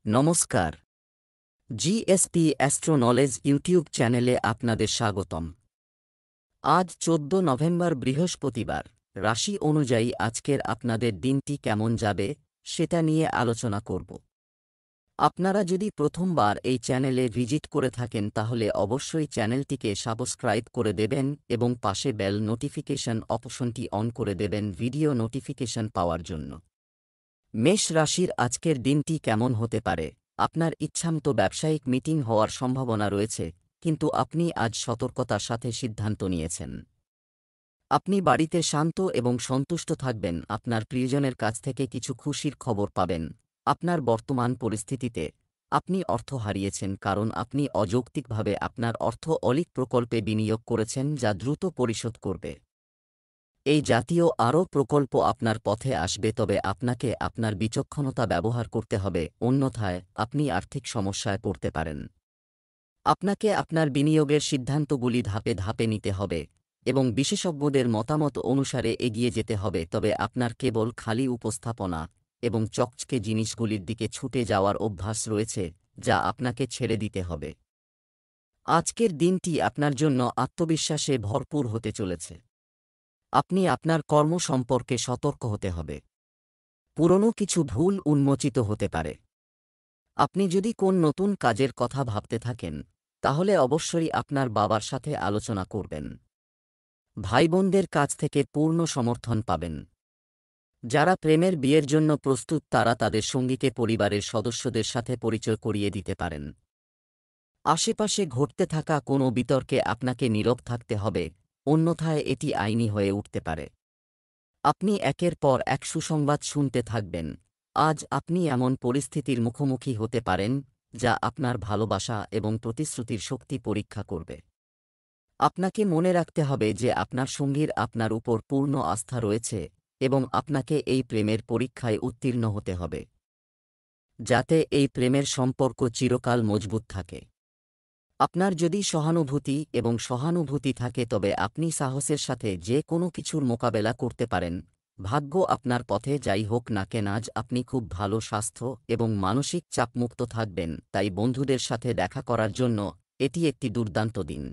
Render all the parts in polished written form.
নমস্কার। GSP astro knowledge YouTube চ্যানেলে আপনাদের স্বাগতম। আজ ১৪ নভেম্বর বৃহস্পতিবার। রাশি অনুযায়ী আজকের আপনাদের দিনটি কেমন যাবে সেটা নিয়ে আলোচনা করব। আপনারা যদি প্রথমবার এই চ্যানেলে ভিজিট করে থাকেন তাহলে অবশ্যই চ্যানেলটিকে সাবস্ক্রাইব করে দেবেন এবং পাশে বেল নোটিফিকেশন অপশনটি অন করে দেবেন ভিডিও নোটিফিকেশন পাওয়ার জন্য। মেষ রাশির আজকের দিনটি কেমন হতে পারে? আপনার ইচ্ছামতো ব্যবসায়িক মিটিং হওয়ার সম্ভাবনা রয়েছে, কিন্তু আপনি আজ সতর্কতার সাথে সিদ্ধান্ত নিয়েছেন। আপনি বাড়িতে শান্ত এবং সন্তুষ্ট থাকবেন। আপনার প্রিয়জনের কাছ থেকে কিছু খুশির খবর পাবেন। আপনার বর্তমান পরিস্থিতিতে আপনি অর্থ হারিয়েছেন কারণ আপনি অযৌক্তিকভাবে আপনার অর্থ অলিক প্রকল্পে বিনিয়োগ করেছেন যা দ্রুত পরিশোধ করবে। এই জাতীয় আরও প্রকল্প আপনার পথে আসবে, তবে আপনাকে আপনার বিচক্ষণতা ব্যবহার করতে হবে, অন্যথায় আপনি আর্থিক সমস্যায় পড়তে পারেন। আপনাকে আপনার বিনিয়োগের সিদ্ধান্তগুলি ধাপে ধাপে নিতে হবে এবং বিশেষজ্ঞদের মতামত অনুসারে এগিয়ে যেতে হবে, তবে আপনার কেবল খালি উপস্থাপনা এবং চকচকে জিনিসগুলির দিকে ছুটে যাওয়ার অভ্যাস রয়েছে, যা আপনাকে ছেড়ে দিতে হবে। আজকের দিনটি আপনার জন্য আত্মবিশ্বাসে ভরপুর হতে চলেছে। আপনি আপনার কর্ম সম্পর্কে সতর্ক হতে হবে। পুরনো কিছু ভুল উন্মোচিত হতে পারে। আপনি যদি কোন নতুন কাজের কথা ভাবতে থাকেন, তাহলে অবশ্যই আপনার বাবার সাথে আলোচনা করবেন। ভাইবোনদের কাছ থেকে পূর্ণ সমর্থন পাবেন। যারা প্রেমের বিয়ের জন্য প্রস্তুত তারা তাদের সঙ্গীকে পরিবারের সদস্যদের সাথে পরিচয় করিয়ে দিতে পারেন। আশেপাশে ঘটতে থাকা কোনো বিতর্কে আপনাকে নীরব থাকতে হবে, অন্যথায় এটি আইনি হয়ে উঠতে পারে। আপনি একের পর এক সুসংবাদ শুনতে থাকবেন। আজ আপনি এমন পরিস্থিতির মুখোমুখি হতে পারেন যা আপনার ভালোবাসা এবং প্রতিশ্রুতির শক্তি পরীক্ষা করবে। আপনাকে মনে রাখতে হবে যে আপনার সঙ্গীর আপনার উপর পূর্ণ আস্থা রয়েছে এবং আপনাকে এই প্রেমের পরীক্ষায় উত্তীর্ণ হতে হবে, যাতে এই প্রেমের সম্পর্ক চিরকাল মজবুত থাকে। আপনার যদি সহানুভূতি থাকে তবে আপনি সাহসের সাথে যে কোনো কিছুর মোকাবেলা করতে পারেন। ভাগ্য আপনার পথে যাই হোক না কেন আজ আপনি খুব ভালো স্বাস্থ্য এবং মানসিক চাপমুক্ত থাকবেন, তাই বন্ধুদের সাথে দেখা করার জন্য এটি একটি দুর্দান্ত দিন।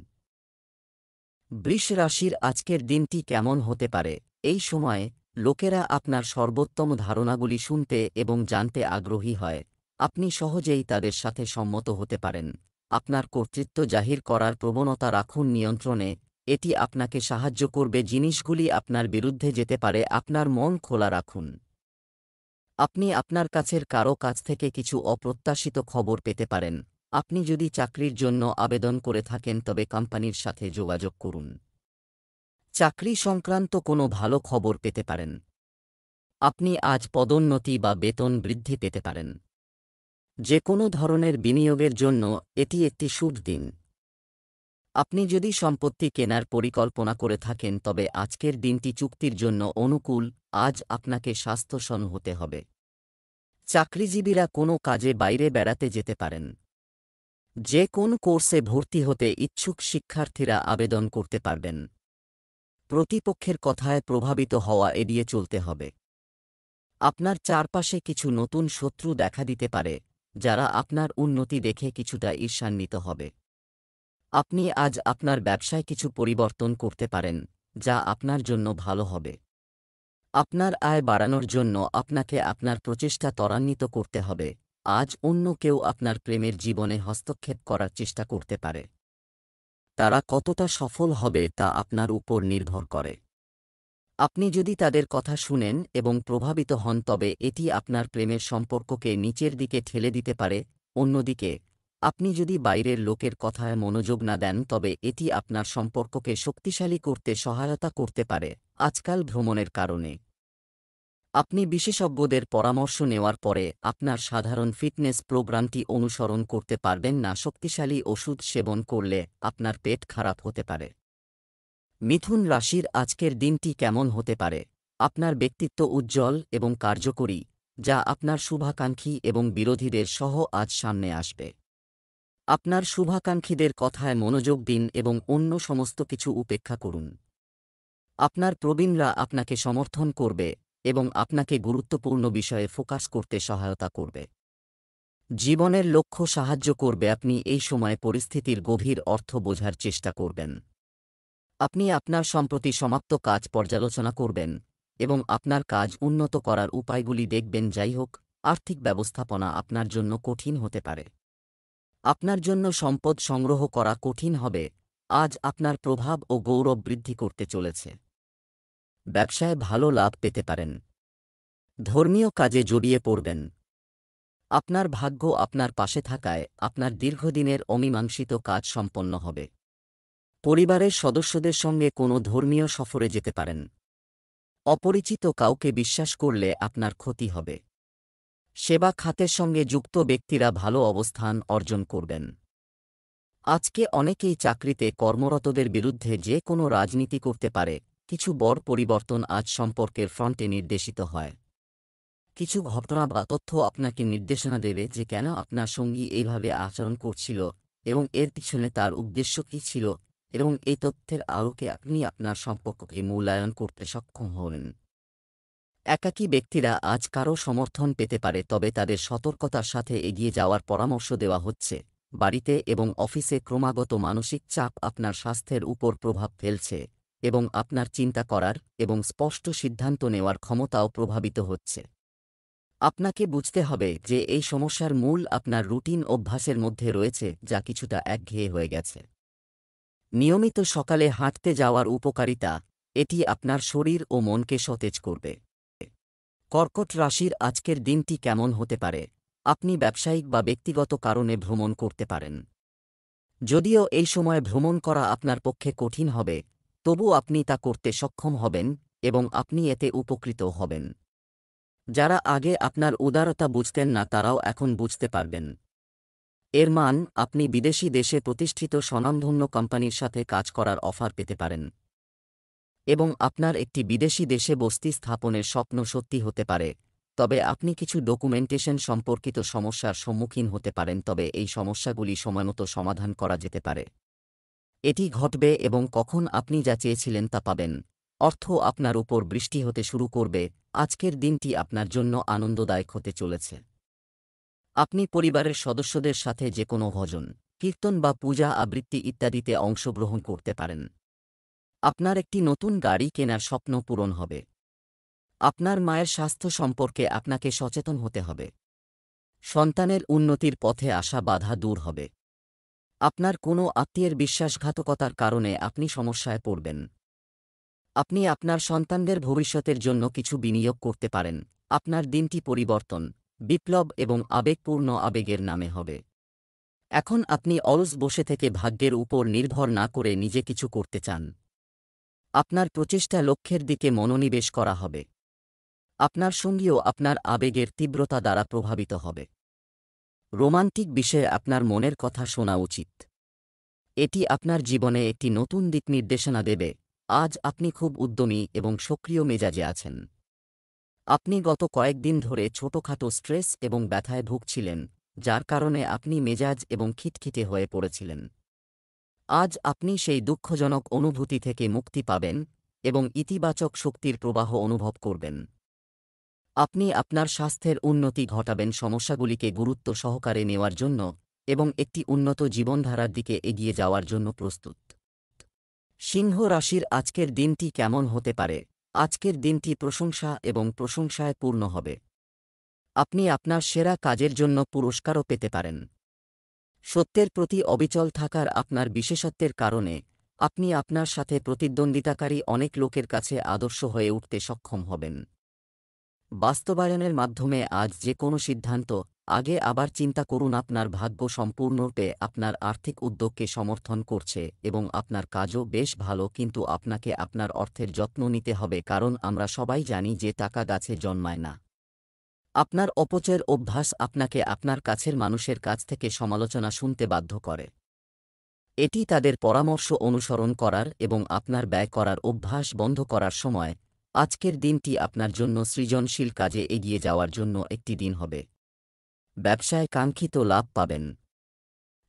বৃষ রাশির আজকের দিনটি কেমন হতে পারে? এই সময়ে লোকেরা আপনার সর্বোত্তম ধারণাগুলি শুনতে এবং জানতে আগ্রহী হয়। আপনি সহজেই তাদের সাথে সম্মত হতে পারেন। আপনার কর্তৃত্ব জাহির করার প্রবণতা রাখুন নিয়ন্ত্রণে, এটি আপনাকে সাহায্য করবে। জিনিসগুলি আপনার বিরুদ্ধে যেতে পারে, আপনার মন খোলা রাখুন। আপনি আপনার কাছের কারও কাছ থেকে কিছু অপ্রত্যাশিত খবর পেতে পারেন। আপনি যদি চাকরির জন্য আবেদন করে থাকেন তবে কোম্পানির সাথে যোগাযোগ করুন। চাকরি সংক্রান্ত কোনো ভালো খবর পেতে পারেন। আপনি আজ পদোন্নতি বা বেতন বৃদ্ধি পেতে পারেন। যে কোনো ধরনের বিনিয়োগের জন্য এটি একটি শুভ দিন। আপনি যদি সম্পত্তি কেনার পরিকল্পনা করে থাকেন তবে আজকের দিনটি চুক্তির জন্য অনুকূল। আজ আপনাকে স্বাস্থ্যসন হতে হবে। চাকরিজীবীরা কোনো কাজে বাইরে বেড়াতে যেতে পারেন। যে কোন কোর্সে ভর্তি হতে ইচ্ছুক শিক্ষার্থীরা আবেদন করতে পারবেন। প্রতিপক্ষের কথায় প্রভাবিত হওয়া এড়িয়ে চলতে হবে। আপনার চারপাশে কিছু নতুন শত্রু দেখা দিতে পারে, যারা আপনার উন্নতি দেখে কিছুটা ঈর্ষান্বিত হবে। আপনি আজ আপনার ব্যবসায় কিছু পরিবর্তন করতে পারেন, যা আপনার জন্য ভালো হবে। আপনার আয় বাড়ানোর জন্য আপনাকে আপনার প্রচেষ্টা ত্বরান্বিত করতে হবে। আজ অন্য কেউ আপনার প্রেমের জীবনে হস্তক্ষেপ করার চেষ্টা করতে পারে। তারা কতটা সফল হবে তা আপনার উপর নির্ভর করে। আপনি যদি তাদের কথা শুনেন এবং প্রভাবিত হন তবে এটি আপনার প্রেমের সম্পর্ককে নিচের দিকে ঠেলে দিতে পারে। অন্যদিকে, আপনি যদি বাইরের লোকের কথায় মনোযোগ না দেন তবে এটি আপনার সম্পর্ককে শক্তিশালী করতে সহায়তা করতে পারে। আজকাল ভ্রমণের কারণে আপনি বিশেষজ্ঞদের পরামর্শ নেওয়ার পরে আপনার সাধারণ ফিটনেস প্রোগ্রামটি অনুসরণ করতে পারবেন না। শক্তিশালী ওষুধ সেবন করলে আপনার পেট খারাপ হতে পারে। মিথুন রাশির আজকের দিনটি কেমন হতে পারে? আপনার ব্যক্তিত্ব উজ্জ্বল এবং কার্যকরী, যা আপনার শুভাকাঙ্ক্ষী এবং বিরোধীদের সহ আজ সামনে আসবে। আপনার শুভাকাঙ্ক্ষীদের কথায় মনোযোগ দিন এবং অন্য সমস্ত কিছু উপেক্ষা করুন। আপনার প্রবীণরা আপনাকে সমর্থন করবে এবং আপনাকে গুরুত্বপূর্ণ বিষয়ে ফোকাস করতে সহায়তা করবে। জীবনের লক্ষ্য সাহায্য করবে। আপনি এই সময়ে পরিস্থিতির গভীর অর্থ বোঝার চেষ্টা করবেন। আপনি আপনার সম্প্রতি সমাপ্ত কাজ পর্যালোচনা করবেন এবং আপনার কাজ উন্নত করার উপায়গুলি দেখবেন। যাই হোক, আর্থিক ব্যবস্থাপনা আপনার জন্য কঠিন হতে পারে। আপনার জন্য সম্পদ সংগ্রহ করা কঠিন হবে। আজ আপনার প্রভাব ও গৌরব বৃদ্ধি করতে চলেছে। ব্যবসায় ভালো লাভ পেতে পারেন। ধর্মীয় কাজে জড়িয়ে পড়বেন। আপনার ভাগ্য আপনার পাশে থাকায় আপনার দীর্ঘদিনের অমীমাংসিত কাজ সম্পন্ন হবে। পরিবারের সদস্যদের সঙ্গে কোনো ধর্মীয় সফরে যেতে পারেন। অপরিচিত কাউকে বিশ্বাস করলে আপনার ক্ষতি হবে। সেবা খাতের সঙ্গে যুক্ত ব্যক্তিরা ভালো অবস্থান অর্জন করবেন। আজকে অনেকেই চাকরিতে কর্মরতদের বিরুদ্ধে যে কোনো রাজনীতি করতে পারে। কিছু বড় পরিবর্তন আজ সম্পর্কের ফ্রন্টে নির্দেশিত হয়। কিছু ঘটনা বা তথ্য আপনাকে নির্দেশনা দেবে যে কেন আপনার সঙ্গী এইভাবে আচরণ করছিল এবং এর পিছনে তার উদ্দেশ্য কী ছিল, এবং এই তথ্যের আলোকে আপনি আপনার সম্পর্ককে মূল্যায়ন করতে সক্ষম হবেন। একাকী ব্যক্তিরা আজ কারও সমর্থন পেতে পারে, তবে তাদের সতর্কতার সাথে এগিয়ে যাওয়ার পরামর্শ দেওয়া হচ্ছে। বাড়িতে এবং অফিসে ক্রমাগত মানসিক চাপ আপনার স্বাস্থ্যের উপর প্রভাব ফেলছে এবং আপনার চিন্তা করার এবং স্পষ্ট সিদ্ধান্ত নেওয়ার ক্ষমতাও প্রভাবিত হচ্ছে। আপনাকে বুঝতে হবে যে এই সমস্যার মূল আপনার রুটিন অভ্যাসের মধ্যে রয়েছে, যা কিছুটা একঘেয়ে হয়ে গেছে। নিয়মিত সকালে হাঁটতে যাওয়ার উপকারিতা, এটি আপনার শরীর ও মনকে সতেজ করবে। কর্কট রাশির আজকের দিনটি কেমন হতে পারে? আপনি ব্যবসায়িক বা ব্যক্তিগত কারণে ভ্রমণ করতে পারেন। যদিও এই সময় ভ্রমণ করা আপনার পক্ষে কঠিন হবে, তবু আপনি তা করতে সক্ষম হবেন এবং আপনি এতে উপকৃত হবেন। যারা আগে আপনার উদারতা বুঝতেন না, তারাও এখন বুঝতে পারবেন। এর মান, আপনি বিদেশি দেশে প্রতিষ্ঠিত স্বনামধন্য কোম্পানির সাথে কাজ করার অফার পেতে পারেন এবং আপনার একটি বিদেশি দেশে বসতি স্থাপনের স্বপ্ন সত্যি হতে পারে। তবে আপনি কিছু ডকুমেন্টেশন সম্পর্কিত সমস্যার সম্মুখীন হতে পারেন, তবে এই সমস্যাগুলি সময়মতো সমাধান করা যেতে পারে। এটি ঘটবে এবং কখন আপনি যা চেয়েছিলেন তা পাবেন। অর্থ আপনার উপর বৃষ্টি হতে শুরু করবে। আজকের দিনটি আপনার জন্য আনন্দদায়ক হতে চলেছে। আপনি পরিবারের সদস্যদের সাথে যে কোনো ভজন, কীর্তন বা পূজা আবৃত্তি ইত্যাদিতে অংশগ্রহণ করতে পারেন। আপনার একটি নতুন গাড়ি কেনার স্বপ্ন পূরণ হবে। আপনার মায়ের স্বাস্থ্য সম্পর্কে আপনাকে সচেতন হতে হবে। সন্তানের উন্নতির পথে আসা বাধা দূর হবে। আপনার কোনো আত্মীয়ের বিশ্বাসঘাতকতার কারণে আপনি সমস্যায় পড়বেন। আপনি আপনার সন্তানদের ভবিষ্যতের জন্য কিছু বিনিয়োগ করতে পারেন। আপনার দিনটি পরিবর্তন, বিপ্লব এবং আবেগপূর্ণ আবেগের নামে হবে। এখন আপনি অলস বসে থেকে ভাগ্যের উপর নির্ভর না করে নিজে কিছু করতে চান। আপনার প্রচেষ্টা লক্ষ্যের দিকে মনোনিবেশ করা হবে। আপনার সঙ্গীও আপনার আবেগের তীব্রতা দ্বারা প্রভাবিত হবে। রোমান্টিক বিষয়ে আপনার মনের কথা শোনা উচিত। এটি আপনার জীবনে একটি নতুন দিক নির্দেশনা দেবে। আজ আপনি খুব উদ্যমী এবং সক্রিয় মেজাজে আছেন। আপনি গত কয়েকদিন ধরে ছোটখাটো স্ট্রেস এবং ব্যথায় ভুগছিলেন, যার কারণে আপনি মেজাজ এবং খিটখিটে হয়ে পড়েছিলেন। আজ আপনি সেই দুঃখজনক অনুভূতি থেকে মুক্তি পাবেন এবং ইতিবাচক শক্তির প্রবাহ অনুভব করবেন। আপনি আপনার স্বাস্থ্যের উন্নতি ঘটাবেন সমস্যাগুলিকে গুরুত্ব সহকারে নেওয়ার জন্য এবং একটি উন্নত জীবনধারার দিকে এগিয়ে যাওয়ার জন্য প্রস্তুত। সিংহ রাশির আজকের দিনটি কেমন হতে পারে? আজকের দিনটি প্রশংসা এবং প্রশংসায় পূর্ণ হবে। আপনি আপনার সেরা কাজের জন্য পুরস্কারও পেতে পারেন। সত্যের প্রতি অবিচল থাকার আপনার বিশেষত্বের কারণে আপনি আপনার সাথে প্রতিদ্বন্দ্বিতাকারী অনেক লোকের কাছে আদর্শ হয়ে উঠতে সক্ষম হবেন। বাস্তবায়নের মাধ্যমে আজ যে কোনো সিদ্ধান্ত আগে আবার চিন্তা করুন। আপনার ভাগ্য সম্পূর্ণরূপে আপনার আর্থিক উদ্যোগকে সমর্থন করছে এবং আপনার কাজও বেশ ভালো, কিন্তু আপনাকে আপনার অর্থের যত্ন নিতে হবে, কারণ আমরা সবাই জানি যে টাকা গাছে জন্মায় না। আপনার অপচয়ের অভ্যাস আপনাকে আপনার কাছের মানুষের কাছ থেকে সমালোচনা শুনতে বাধ্য করে। এটি তাদের পরামর্শ অনুসরণ করার এবং আপনার ব্যয় করার অভ্যাস বন্ধ করার সময়। আজকের দিনটি আপনার জন্য সৃজনশীল কাজে এগিয়ে যাওয়ার জন্য একটি দিন হবে। ব্যবসায় কাঙ্ক্ষিত লাভ পাবেন।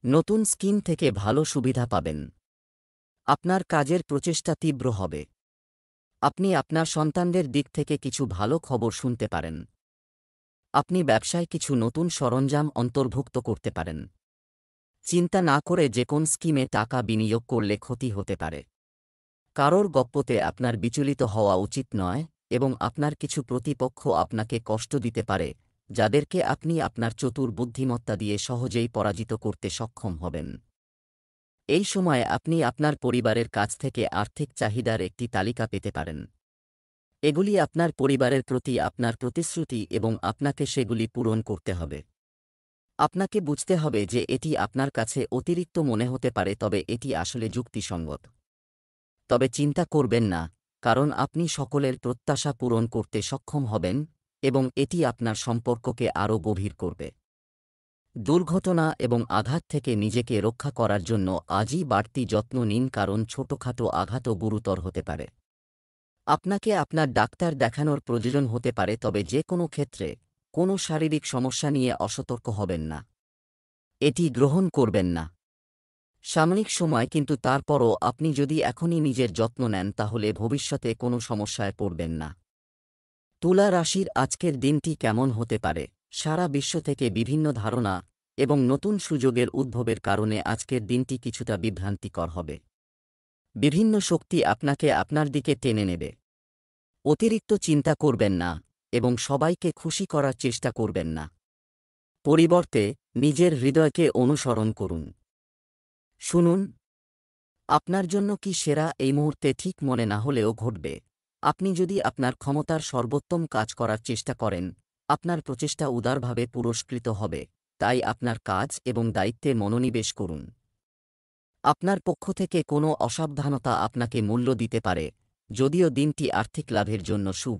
নতুন স্কিম থেকে ভালো সুবিধা পাবেন। আপনার কাজের প্রচেষ্টা তীব্র হবে। আপনি আপনার সন্তানদের দিক থেকে কিছু ভালো খবর শুনতে পারেন। আপনি ব্যবসায় কিছু নতুন সরঞ্জাম অন্তর্ভুক্ত করতে পারেন। চিন্তা না করে যে কোন স্কিমে টাকা বিনিয়োগ করলে ক্ষতি হতে পারে। কারোর গপ্পতে আপনার বিচলিত হওয়া উচিত নয় এবং আপনার কিছু প্রতিপক্ষ আপনাকে কষ্ট দিতে পারে, যাদেরকে আপনি আপনার চতুর বুদ্ধিমত্তা দিয়ে সহজেই পরাজিত করতে সক্ষম হবেন। এই সময়ে আপনি আপনার পরিবারের কাছ থেকে আর্থিক চাহিদার একটি তালিকা পেতে পারেন। এগুলি আপনার পরিবারের প্রতি আপনার প্রতিশ্রুতি এবং আপনাকে সেগুলি পূরণ করতে হবে। আপনাকে বুঝতে হবে যে এটি আপনার কাছে অতিরিক্ত মনে হতে পারে, তবে এটি আসলে যুক্তিসঙ্গত। তবে চিন্তা করবেন না, কারণ আপনি সকলের প্রত্যাশা পূরণ করতে সক্ষম হবেন এবং এটি আপনার সম্পর্ককে আরও গভীর করবে। দুর্ঘটনা এবং আঘাত থেকে নিজেকে রক্ষা করার জন্য আজই বাড়তি যত্ন নিন, কারণ ছোটখাটো আঘাতও গুরুতর হতে পারে। আপনাকে আপনার ডাক্তার দেখানোর প্রয়োজন হতে পারে, তবে যে কোনো ক্ষেত্রে কোনো শারীরিক সমস্যা নিয়ে অসতর্ক হবেন না। এটি গ্রহণ করবেন না। সাময়িক সময়, কিন্তু তারপরও আপনি যদি এখনই নিজের যত্ন নেন তাহলে ভবিষ্যতে কোনো সমস্যায় পড়বেন না। তুলা রাশির আজকের দিনটি কেমন হতে পারে? সারা বিশ্ব থেকে বিভিন্ন ধারণা এবং নতুন সুযোগের উদ্ভবের কারণে আজকের দিনটি কিছুটা বিভ্রান্তিকর হবে। বিভিন্ন শক্তি আপনাকে আপনার দিকে টেনে নেবে। অতিরিক্ত চিন্তা করবেন না এবং সবাইকে খুশি করার চেষ্টা করবেন না। পরিবর্তে নিজের হৃদয়কে অনুসরণ করুন। শুনুন, আপনার জন্য কি সেরা এই মুহূর্তে ঠিক মনে না হলেও ঘটবে। আপনি যদি আপনার ক্ষমতার সর্বোত্তম কাজ করার চেষ্টা করেন, আপনার প্রচেষ্টা উদারভাবে পুরস্কৃত হবে, তাই আপনার কাজ এবং দায়িত্বে মনোনিবেশ করুন। আপনার পক্ষ থেকে কোনো অসাবধানতা আপনাকে মূল্য দিতে পারে, যদিও দিনটি আর্থিক লাভের জন্য শুভ।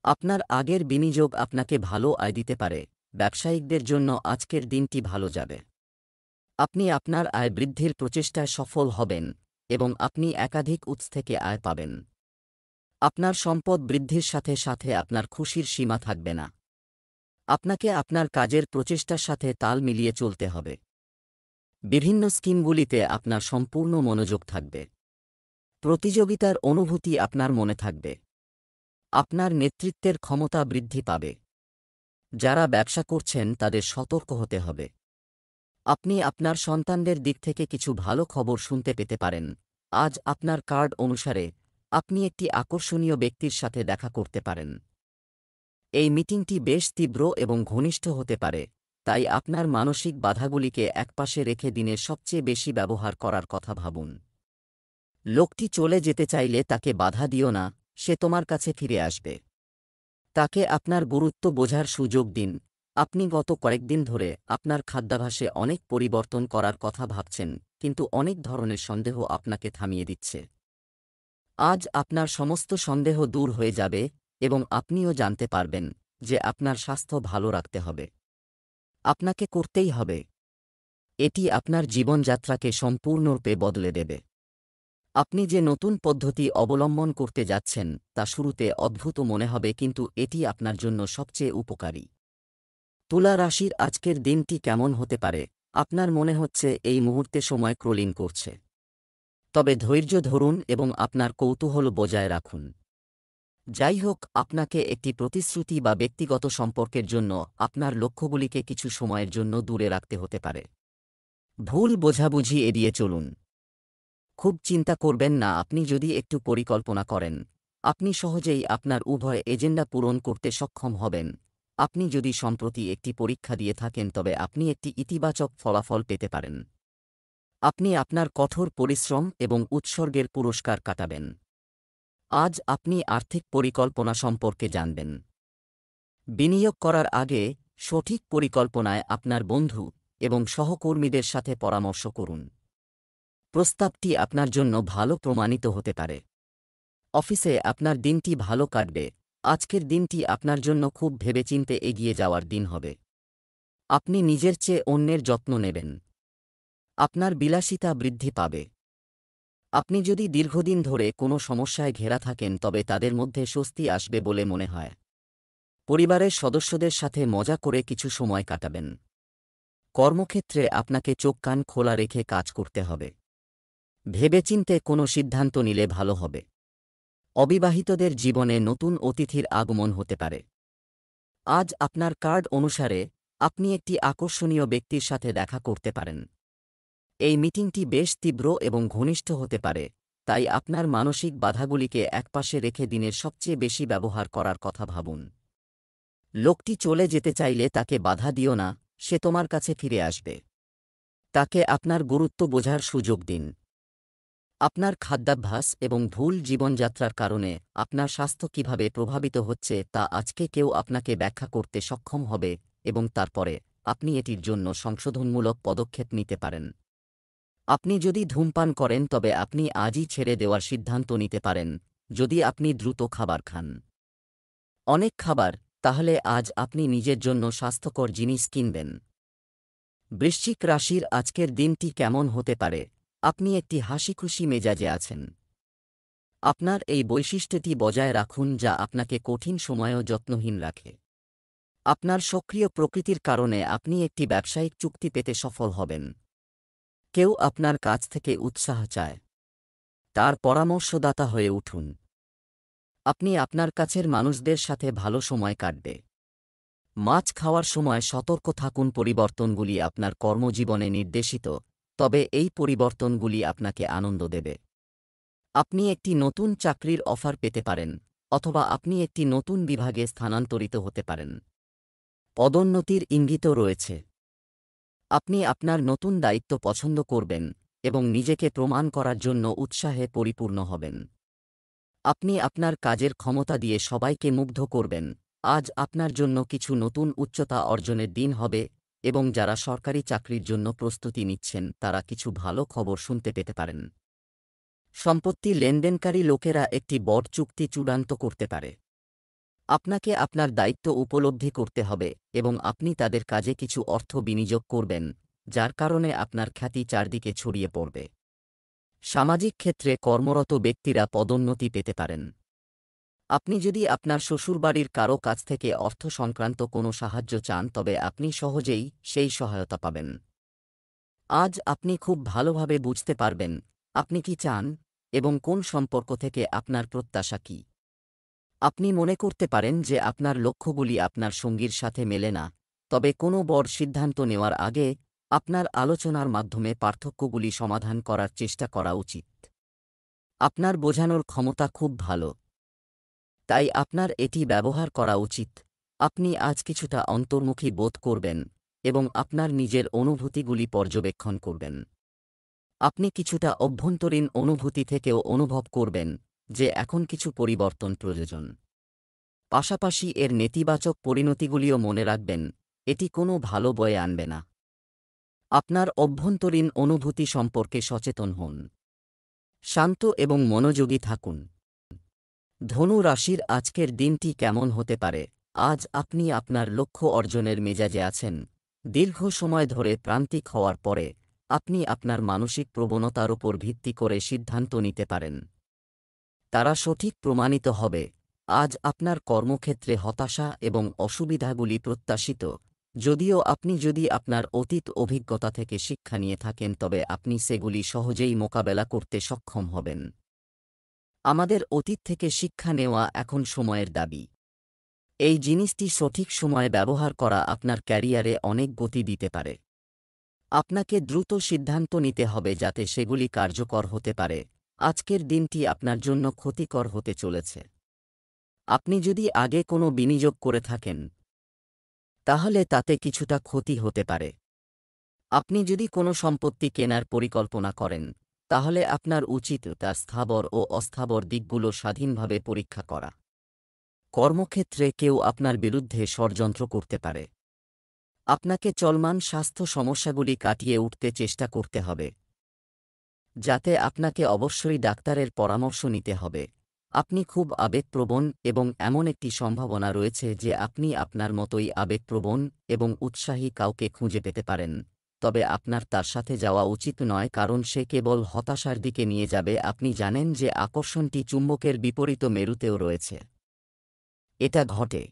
আপনার আগের বিনিয়োগ আপনাকে ভালো আয় দিতে পারে। ব্যবসায়িকদের জন্য আজকের দিনটি ভালো যাবে। আপনি আপনার আয় বৃদ্ধির প্রচেষ্টায় সফল হবেন এবং আপনি একাধিক উৎস থেকে আয় পাবেন। আপনার সম্পদ বৃদ্ধির সাথে সাথে আপনার খুশির সীমা থাকবে না। আপনাকে আপনার কাজের প্রচেষ্টার সাথে তাল মিলিয়ে চলতে হবে। বিভিন্ন স্কিমগুলিতে আপনার সম্পূর্ণ মনোযোগ থাকবে। প্রতিযোগিতার অনুভূতি আপনার মনে থাকবে। আপনার নেতৃত্বের ক্ষমতা বৃদ্ধি পাবে। যারা ব্যবসা করছেন তাদের সতর্ক হতে হবে। আপনি আপনার সন্তানদের দিক থেকে কিছু ভালো খবর শুনতে পেতে পারেন। আজ আপনার কার্ড অনুসারে আপনি একটি আকর্ষণীয় ব্যক্তির সাথে দেখা করতে পারেন। এই মিটিংটি বেশ তীব্র এবং ঘনিষ্ঠ হতে পারে, তাই আপনার মানসিক বাধাগুলিকে একপাশে রেখে দিনের সবচেয়ে বেশি ব্যবহার করার কথা ভাবুন। লোকটি চলে যেতে চাইলে তাকে বাধা দিও না, সে তোমার কাছে ফিরে আসবে। তাকে আপনার গুরুত্ব বোঝার সুযোগ দিন। আপনি গত কয়েকদিন ধরে আপনার খাদ্যাভ্যাসে অনেক পরিবর্তন করার কথা ভাবছেন, কিন্তু অনেক ধরনের সন্দেহ আপনাকে থামিয়ে দিচ্ছে। আজ আপনার সমস্ত সন্দেহ দূর হয়ে যাবে এবং আপনিও জানতে পারবেন যে আপনার স্বাস্থ্য ভালো রাখতে হবে। আপনাকে করতেই হবে। এটি আপনার জীবনযাত্রাকে সম্পূর্ণরূপে বদলে দেবে। আপনি যে নতুন পদ্ধতি অবলম্বন করতে যাচ্ছেন তা শুরুতে অদ্ভুত মনে হবে, কিন্তু এটি আপনার জন্য সবচেয়ে উপকারী। তুলা রাশির আজকের দিনটি কেমন হতে পারে? আপনার মনে হচ্ছে এই মুহূর্তে সময় ক্রলিং করছে। তবে ধৈর্য ধরুন এবং আপনার কৌতূহল বজায় রাখুন। যাই হোক, আপনাকে একটি প্রতিশ্রুতি বা ব্যক্তিগত সম্পর্কের জন্য আপনার লক্ষ্যগুলিকে কিছু সময়ের জন্য দূরে রাখতে হতে পারে। ভুল বোঝাবুঝি এড়িয়ে চলুন। খুব চিন্তা করবেন না। আপনি যদি একটু পরিকল্পনা করেন, আপনি সহজেই আপনার উভয় এজেন্ডা পূরণ করতে সক্ষম হবেন। আপনি যদি সম্প্রতি একটি পরীক্ষা দিয়ে থাকেন তবে আপনি একটি ইতিবাচক ফলাফল পেতে পারেন। আপনি আপনার কঠোর পরিশ্রম এবং উৎসর্গের পুরস্কার কাটাবেন। আজ আপনি আর্থিক পরিকল্পনা সম্পর্কে জানবেন। বিনিয়োগ করার আগে সঠিক পরিকল্পনায় আপনার বন্ধু এবং সহকর্মীদের সাথে পরামর্শ করুন। প্রস্তাবটি আপনার জন্য ভালো প্রমাণিত হতে পারে। অফিসে আপনার দিনটি ভালো কাটবে। আজকের দিনটি আপনার জন্য খুব ভেবেচিন্তে এগিয়ে যাওয়ার দিন হবে। আপনি নিজের চেয়ে অন্যের যত্ন নেবেন। আপনার বিলাসিতা বৃদ্ধি পাবে। আপনি যদি দীর্ঘদিন ধরে কোনো সমস্যায় ঘেরা থাকেন তবে তাদের মধ্যে স্বস্তি আসবে বলে মনে হয়। পরিবারের সদস্যদের সাথে মজা করে কিছু সময় কাটাবেন। কর্মক্ষেত্রে আপনাকে চোখ কান খোলা রেখে কাজ করতে হবে। ভেবেচিন্তে কোনো সিদ্ধান্ত নিলে ভালো হবে। অবিবাহিতদের জীবনে নতুন অতিথির আগমন হতে পারে। আজ আপনার কার্ড অনুসারে আপনি একটি আকর্ষণীয় ব্যক্তির সাথে দেখা করতে পারেন। এই মিটিংটি বেশ তীব্র এবং ঘনিষ্ঠ হতে পারে, তাই আপনার মানসিক বাধাগুলিকে একপাশে রেখে দিনের সবচেয়ে বেশি ব্যবহার করার কথা ভাবুন। লোকটি চলে যেতে চাইলে তাকে বাধা দিও না, সে তোমার কাছে ফিরে আসবে। তাকে আপনার গুরুত্ব বোঝার সুযোগ দিন। আপনার খাদ্যাভ্যাস এবং ভুল জীবনযাত্রার কারণে আপনার স্বাস্থ্য কিভাবে প্রভাবিত হচ্ছে তা আজকে কেউ আপনাকে ব্যাখ্যা করতে সক্ষম হবে এবং তারপরে আপনি এটির জন্য সংশোধনমূলক পদক্ষেপ নিতে পারেন। আপনি যদি ধূমপান করেন তবে আপনি আজই ছেড়ে দেওয়ার সিদ্ধান্ত নিতে পারেন, যদি আপনি দ্রুত খাবার খান অনেক খাবার, তাহলে আজ আপনি নিজের জন্য স্বাস্থ্যকর জিনিস কিনবেন। বৃশ্চিক রাশির আজকের দিনটি কেমন হতে পারে? আপনি একটি হাসিখুশি মেজাজে আছেন। আপনার এই বৈশিষ্ট্যটি বজায় রাখুন যা আপনাকে কঠিন সময়েও যত্নহীন রাখে। আপনার সক্রিয় প্রকৃতির কারণে আপনি একটি ব্যবসায়িক চুক্তি পেতে সফল হবেন। কেউ আপনার কাছ থেকে উৎসাহ চায়, তার পরামর্শদাতা হয়ে উঠুন। আপনি আপনার কাছের মানুষদের সাথে ভালো সময় কাটবে। মাছ খাওয়ার সময় সতর্ক থাকুন। পরিবর্তনগুলি আপনার কর্মজীবনে নির্দেশিত, তবে এই পরিবর্তনগুলি আপনাকে আনন্দ দেবে। আপনি একটি নতুন চাকরির অফার পেতে পারেন, অথবা আপনি একটি নতুন বিভাগে স্থানান্তরিত হতে পারেন। পদোন্নতির ইঙ্গিতও রয়েছে। আপনি আপনার নতুন দায়িত্ব পছন্দ করবেন এবং নিজেকে প্রমাণ করার জন্য উৎসাহে পরিপূর্ণ হবেন। আপনি আপনার কাজের ক্ষমতা দিয়ে সবাইকে মুগ্ধ করবেন। আজ আপনার জন্য কিছু নতুন উচ্চতা অর্জনের দিন হবে এবং যারা সরকারি চাকরির জন্য প্রস্তুতি নিচ্ছেন তারা কিছু ভালো খবর শুনতে পেতে পারেন। সম্পত্তি লেনদেনকারী লোকেরা একটি বড় চুক্তি চূড়ান্ত করতে পারে। আপনাকে আপনার দায়িত্ব উপলব্ধি করতে হবে এবং আপনি তাদের কাজে কিছু অর্থ বিনিয়োগ করবেন, যার কারণে আপনার খ্যাতি চারদিকে ছড়িয়ে পড়বে। সামাজিক ক্ষেত্রে কর্মরত ব্যক্তিরা পদোন্নতি পেতে পারেন। আপনি যদি আপনার শ্বশুরবাড়ির কারও কাছ থেকে অর্থ সংক্রান্ত কোনো সাহায্য চান তবে আপনি সহজেই সেই সহায়তা পাবেন। আজ আপনি খুব ভালোভাবে বুঝতে পারবেন আপনি কি চান এবং কোন সম্পর্ক থেকে আপনার প্রত্যাশা কী। আপনি মনে করতে পারেন যে আপনার লক্ষ্যগুলি আপনার সঙ্গীর সাথে মেলে না, তবে কোনো বড় সিদ্ধান্ত নেওয়ার আগে আপনার আলোচনার মাধ্যমে পার্থক্যগুলি সমাধান করার চেষ্টা করা উচিত। আপনার বোঝানোর ক্ষমতা খুব ভালো, তাই আপনার এটি ব্যবহার করা উচিত। আপনি আজ কিছুটা অন্তর্মুখী বোধ করবেন এবং আপনার নিজের অনুভূতিগুলি পর্যবেক্ষণ করবেন। আপনি কিছুটা অভ্যন্তরীণ অনুভূতি থেকেও অনুভব করবেন যে এখন কিছু পরিবর্তন প্রয়োজন। পাশাপাশি এর নেতিবাচক পরিণতিগুলিও মনে রাখবেন, এটি কোনো ভালো বয়ে আনবে না। আপনার অভ্যন্তরীণ অনুভূতি সম্পর্কে সচেতন হন। শান্ত এবং মনোযোগী থাকুন। ধনু রাশির আজকের দিনটি কেমন হতে পারে? আজ আপনি আপনার লক্ষ্য অর্জনের মেজাজে আছেন। দীর্ঘ সময় ধরে প্রান্তিক হওয়ার পরে আপনি আপনার মানসিক প্রবণতার উপর ভিত্তি করে সিদ্ধান্ত নিতে পারেন। তারা সঠিক প্রমাণিত হবে। আজ আপনার কর্মক্ষেত্রে হতাশা এবং অসুবিধাগুলি প্রত্যাশিত, যদিও আপনি যদি আপনার অতীত অভিজ্ঞতা থেকে শিক্ষা নিয়ে থাকেন তবে আপনি সেগুলি সহজেই মোকাবেলা করতে সক্ষম হবেন। আমাদের অতীত থেকে শিক্ষা নেওয়া এখন সময়ের দাবি। এই জিনিসটি সঠিক সময়ে ব্যবহার করা আপনার ক্যারিয়ারে অনেক গতি দিতে পারে। আপনাকে দ্রুত সিদ্ধান্ত নিতে হবে যাতে সেগুলি কার্যকর হতে পারে। আজকের দিনটি আপনার জন্য ক্ষতিকর হতে চলেছে। আপনি যদি আগে কোনো বিনিয়োগ করে থাকেন তাহলে তাতে কিছুটা ক্ষতি হতে পারে। আপনি যদি কোনো সম্পত্তি কেনার পরিকল্পনা করেন তাহলে আপনার উচিত তার স্থাবর ও অস্থাবর দিকগুলো স্বাধীনভাবে পরীক্ষা করা। কর্মক্ষেত্রে কেউ আপনার বিরুদ্ধে ষড়যন্ত্র করতে পারে। আপনাকে চলমান স্বাস্থ্য সমস্যাগুলি কাটিয়ে উঠতে চেষ্টা করতে হবে, যাতে আপনাকে অবশ্যই ডাক্তারের পরামর্শ নিতে হবে। আপনি খুব আবেগপ্রবণ এবং এমন একটি সম্ভাবনা রয়েছে যে আপনি আপনার মতোই আবেগপ্রবণ এবং উৎসাহী কাউকে খুঁজে পেতে পারেন, তবে আপনার তার সাথে যাওয়া উচিত নয় কারণ সে কেবল হতাশার দিকে নিয়ে যাবে। আপনি জানেন যে আকর্ষণটি চুম্বকের বিপরীত মেরুতেও রয়েছে। এটা ঘটে।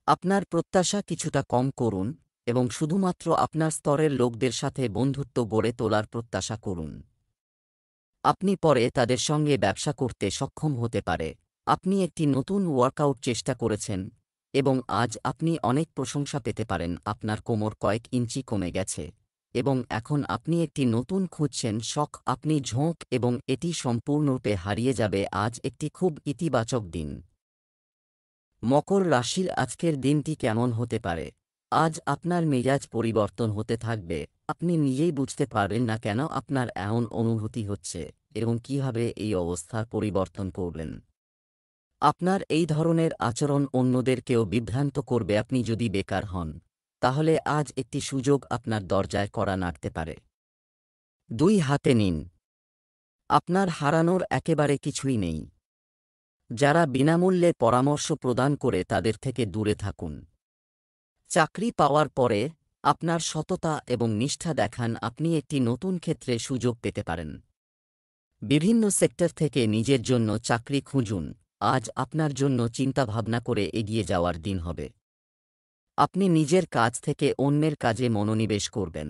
আপনার প্রত্যাশা কিছুটা কম করুন এবং শুধুমাত্র আপনার স্তরের লোকদের সাথে বন্ধুত্ব গড়ে তোলার প্রত্যাশা করুন। আপনি পরে তাদের সঙ্গে ব্যবসা করতে সক্ষম হতে পারে। আপনি একটি নতুন ওয়ার্কআউট চেষ্টা করেছেন এবং আজ আপনি অনেক প্রশংসা পেতে পারেন। আপনার কোমর কয়েক ইঞ্চি কমে গেছে এবং এখন আপনি একটি নতুন খুঁজছেন শখ, আপনি ঝোঁক এবং এটি সম্পূর্ণরূপে হারিয়ে যাবে। আজ একটি খুব ইতিবাচক দিন। মকর রাশির আজকের দিনটি কেমন হতে পারে? আজ আপনার মেজাজ পরিবর্তন হতে থাকবে। আপনি নিজেই বুঝতে পারবেন না কেন আপনার এমন অনুভূতি হচ্ছে এবং কিভাবে এই অবস্থার পরিবর্তন করবেন। আপনার এই ধরনের আচরণ অন্যদেরকেও বিভ্রান্ত করবে। আপনি যদি বেকার হন, তাহলে আজ একটি সুযোগ আপনার দরজায় কড়া নাড়তে পারে। 2 হাতে নিন। আপনার হারানোর একেবারে কিছুই নেই। যারা বিনামূল্যে পরামর্শ প্রদান করে তাদের থেকে দূরে থাকুন। চাকরি পাওয়ার পরে আপনার সততা এবং নিষ্ঠা দেখান, আপনি একটি নতুন ক্ষেত্রে সুযোগ পেতে পারেন। বিভিন্ন সেক্টর থেকে নিজের জন্য চাকরি খুঁজুন। আজ আপনার জন্য চিন্তাভাবনা করে এগিয়ে যাওয়ার দিন হবে। আপনি নিজের কাজ থেকে অন্যের কাজে মনোনিবেশ করবেন।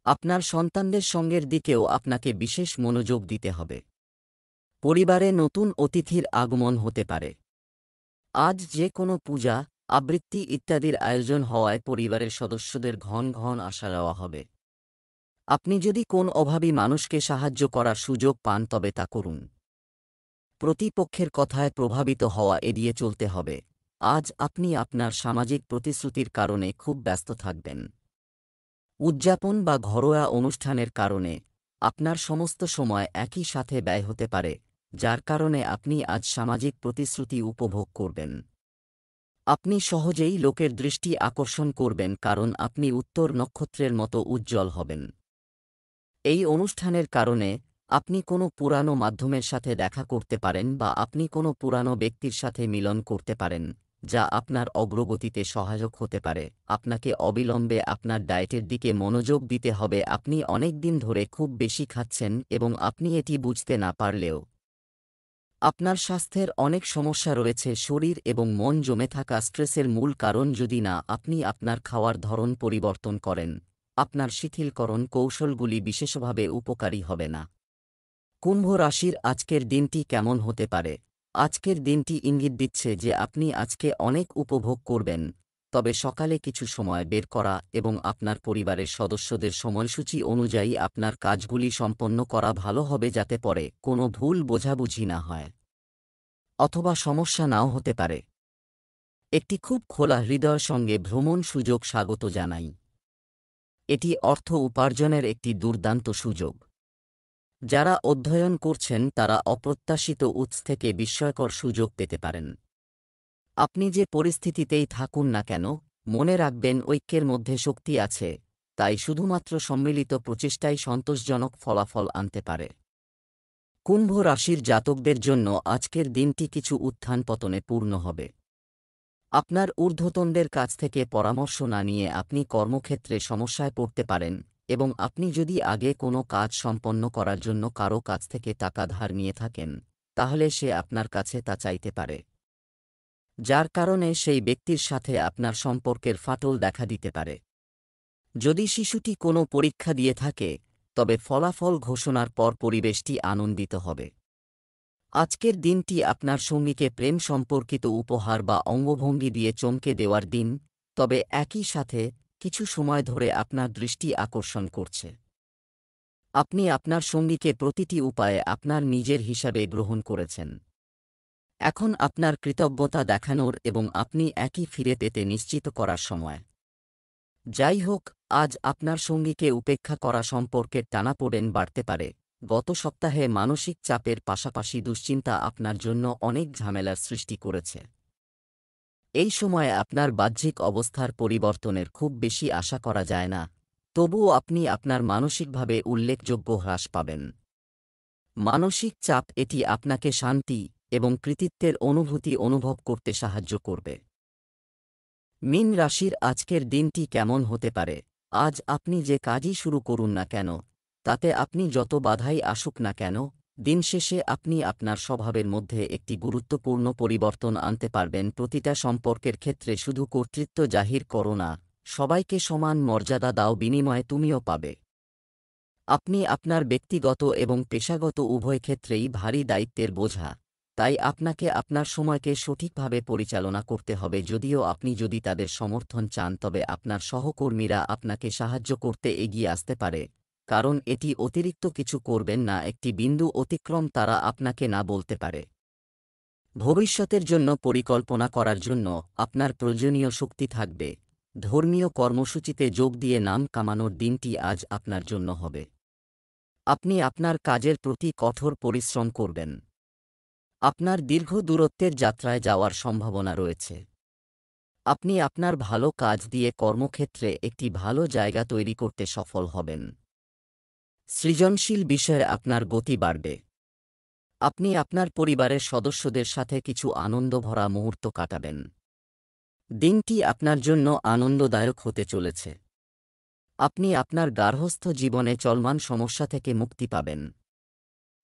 আপনার সন্তানদের সঙ্গের দিকেও আপনাকে বিশেষ মনোযোগ দিতে হবে। পরিবারে নতুন অতিথির আগমন হতে পারে। আজ যে কোনো পূজা, আবৃত্তি ইত্যাদির আয়োজন হওয়ায় পরিবারের সদস্যদের ঘন ঘন আসা যাওয়া হবে। আপনি যদি কোন অভাবী মানুষকে সাহায্য করার সুযোগ পান তবে তা করুন। প্রতিপক্ষের কথায় প্রভাবিত হওয়া এড়িয়ে চলতে হবে। আজ আপনি আপনার সামাজিক প্রতিশ্রুতির কারণে খুব ব্যস্ত থাকবেন। উদযাপন বা ঘরোয়া অনুষ্ঠানের কারণে আপনার সমস্ত সময় একই সাথে ব্যয় হতে পারে, যার কারণে আপনি আজ সামাজিক প্রতিশ্রুতি উপভোগ করবেন। আপনি সহজেই লোকের দৃষ্টি আকর্ষণ করবেন কারণ আপনি উত্তর নক্ষত্রের মতো উজ্জ্বল হবেন। এই অনুষ্ঠানের কারণে আপনি কোনো পুরানো মাধ্যমের সাথে দেখা করতে পারেন বা আপনি কোনো পুরানো ব্যক্তির সাথে মিলন করতে পারেন, যা আপনার অগ্রগতিতে সহায়ক হতে পারে। আপনাকে অবিলম্বে আপনার ডায়েটের দিকে মনোযোগ দিতে হবে। আপনি অনেক দিন ধরে খুব বেশি খাচ্ছেন এবং আপনি এটি বুঝতে না পারলেও আপনার স্বাস্থ্যের অনেক সমস্যা রয়েছে। শরীর এবং মন জমে থাকা স্ট্রেসের মূল কারণ। যদি না আপনি আপনার খাওয়ার ধরন পরিবর্তন করেন, আপনার শিথিলকরণ কৌশলগুলি বিশেষভাবে উপকারী হবে না। কুম্ভ রাশির আজকের দিনটি কেমন হতে পারে? আজকের দিনটি ইঙ্গিত দিচ্ছে যে আপনি আজকে অনেক উপভোগ করবেন, তবে সকালে কিছু সময় বের করা এবং আপনার পরিবারের সদস্যদের সময়সূচি অনুযায়ী আপনার কাজগুলি সম্পন্ন করা ভালো হবে, যাতে পরে কোনো ভুল বোঝাবুঝি না হয় অথবা সমস্যা নাও হতে পারে। একটি খুব খোলা হৃদয়ের সঙ্গে ভ্রমণ সুযোগ স্বাগত জানাই। এটি অর্থ উপার্জনের একটি দুর্দান্ত সুযোগ। যারা অধ্যয়ন করছেন তারা অপ্রত্যাশিত উৎস থেকে বিস্ময়কর সুযোগ পেতে পারেন। আপনি যে পরিস্থিতিতেই থাকুন না কেন, মনে রাখবেন ঐক্যের মধ্যে শক্তি আছে, তাই শুধুমাত্র সম্মিলিত প্রচেষ্টাই সন্তোষজনক ফলাফল আনতে পারে। কুম্ভ রাশির জাতকদের জন্য আজকের দিনটি কিছু উত্থান পতনে পূর্ণ হবে। আপনার ঊর্ধ্বতনদের কাছ থেকে পরামর্শ না নিয়ে আপনি কর্মক্ষেত্রে সমস্যায় পড়তে পারেন এবং আপনি যদি আগে কোনো কাজ সম্পন্ন করার জন্য কারো কাছ থেকে টাকা ধার নিয়ে থাকেন, তাহলে সে আপনার কাছে তা চাইতে পারে, যার কারণে সেই ব্যক্তির সাথে আপনার সম্পর্কের ফাটল দেখা দিতে পারে। যদি শিশুটি কোনো পরীক্ষা দিয়ে থাকে, তবে ফলাফল ঘোষণার পর পরিবেশটি আনন্দিত হবে। আজকের দিনটি আপনার সঙ্গীকে প্রেম সম্পর্কিত উপহার বা অঙ্গভঙ্গি দিয়ে চমকে দেওয়ার দিন, তবে একই সাথে কিছু সময় ধরে আপনার দৃষ্টি আকর্ষণ করছে। আপনি আপনার সঙ্গীকে প্রতিটি উপায়ে আপনার নিজের হিসাবে গ্রহণ করেছেন। এখন আপনার কৃতজ্ঞতা দেখানোর এবং আপনি একই ফিরে পেতে নিশ্চিত করার সময়। যাই হোক, আজ আপনার সঙ্গীকে উপেক্ষা করা সম্পর্কের টানাপোড়েন বাড়তে পারে। গত সপ্তাহে মানসিক চাপের পাশাপাশি দুশ্চিন্তা আপনার জন্য অনেক ঝামেলার সৃষ্টি করেছে। এই সময়ে আপনার বাহ্যিক অবস্থার পরিবর্তনের খুব বেশি আশা করা যায় না, তবুও আপনি আপনার মানসিকভাবে উল্লেখযোগ্য হ্রাস পাবেন। মানসিক চাপ এটি আপনাকে শান্তি এবং কৃতিত্বের অনুভূতি অনুভব করতে সাহায্য করবে। মীন রাশির আজকের দিনটি কেমন হতে পারে? আজ আপনি যে কাজই শুরু করুন না কেন, তাতে আপনি যত বাধাই আসুক না কেন, দিন শেষে আপনি আপনার স্বভাবের মধ্যে একটি গুরুত্বপূর্ণ পরিবর্তন আনতে পারবেন। প্রতিটা সম্পর্কের ক্ষেত্রে শুধু কর্তৃত্ব জাহির করো না, সবাইকে সমান মর্যাদা দাও, বিনিময়ে তুমিও পাবে। আপনি আপনার ব্যক্তিগত এবং পেশাগত উভয় ক্ষেত্রেই ভারী দায়িত্বের বোঝা, তাই আপনাকে আপনার সময়কে সঠিকভাবে পরিচালনা করতে হবে। যদিও আপনি যদি তাদের সমর্থন চান, তবে আপনার সহকর্মীরা আপনাকে সাহায্য করতে এগিয়ে আসতে পারে, কারণ এটি অতিরিক্ত কিছু করবেন না। একটি বিন্দু অতিক্রম তারা আপনাকে না বলতে পারে। ভবিষ্যতের জন্য পরিকল্পনা করার জন্য আপনার প্রয়োজনীয় শক্তি থাকবে। ধর্মীয় কর্মসূচিতে যোগ দিয়ে নাম কামানোর দিনটি আজ আপনার জন্য হবে। আপনি আপনার কাজের প্রতি কঠোর পরিশ্রম করবেন। আপনার দীর্ঘ দূরত্বের যাত্রায় যাওয়ার সম্ভাবনা রয়েছে। আপনি আপনার ভালো কাজ দিয়ে কর্মক্ষেত্রে একটি ভালো জায়গা তৈরি করতে সফল হবেন। সৃজনশীল বিষয়ে আপনার গতি বাড়বে। আপনি আপনার পরিবারের সদস্যদের সাথে কিছু আনন্দভরা মুহূর্ত কাটাবেন। দিনটি আপনার জন্য আনন্দদায়ক হতে চলেছে। আপনি আপনার গার্হস্থ্য জীবনে চলমান সমস্যা থেকে মুক্তি পাবেন।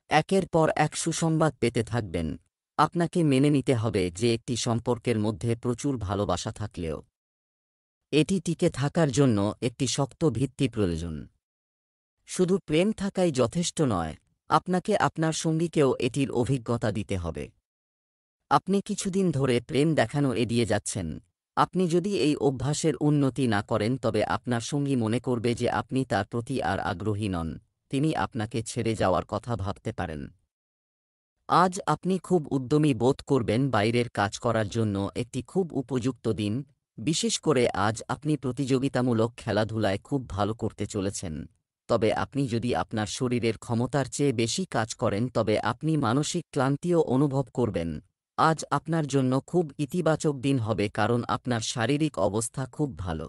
একের পর এক সুসংবাদ পেতে থাকবেন। আপনাকে মেনে নিতে হবে যে একটি সম্পর্কের মধ্যে প্রচুর ভালোবাসা থাকলেও এটি টিকে থাকার জন্য একটি শক্ত ভিত্তি প্রয়োজন। শুধু প্রেম থাকাই যথেষ্ট নয়, আপনাকে আপনার সঙ্গীকেও এটির অভিজ্ঞতা দিতে হবে। আপনি কিছুদিন ধরে প্রেম দেখানো এড়িয়ে যাচ্ছেন। আপনি যদি এই অভ্যাসের উন্নতি না করেন, তবে আপনার সঙ্গী মনে করবে যে আপনি তার প্রতি আর আগ্রহী নন। তিনি আপনাকে ছেড়ে যাওয়ার কথা ভাবতে পারেন। আজ আপনি খুব উদ্যমী বোধ করবেন। বাইরের কাজ করার জন্য একটি খুব উপযুক্ত দিন। বিশেষ করে আজ আপনি প্রতিযোগিতামূলক খেলাধুলায় খুব ভালো করতে চলেছেন। তবে আপনি যদি আপনার শরীরের ক্ষমতার চেয়ে বেশি কাজ করেন, তবে আপনি মানসিক ক্লান্তিও অনুভব করবেন। আজ আপনার জন্য খুব ইতিবাচক দিন হবে, কারণ আপনার শারীরিক অবস্থা খুব ভালো।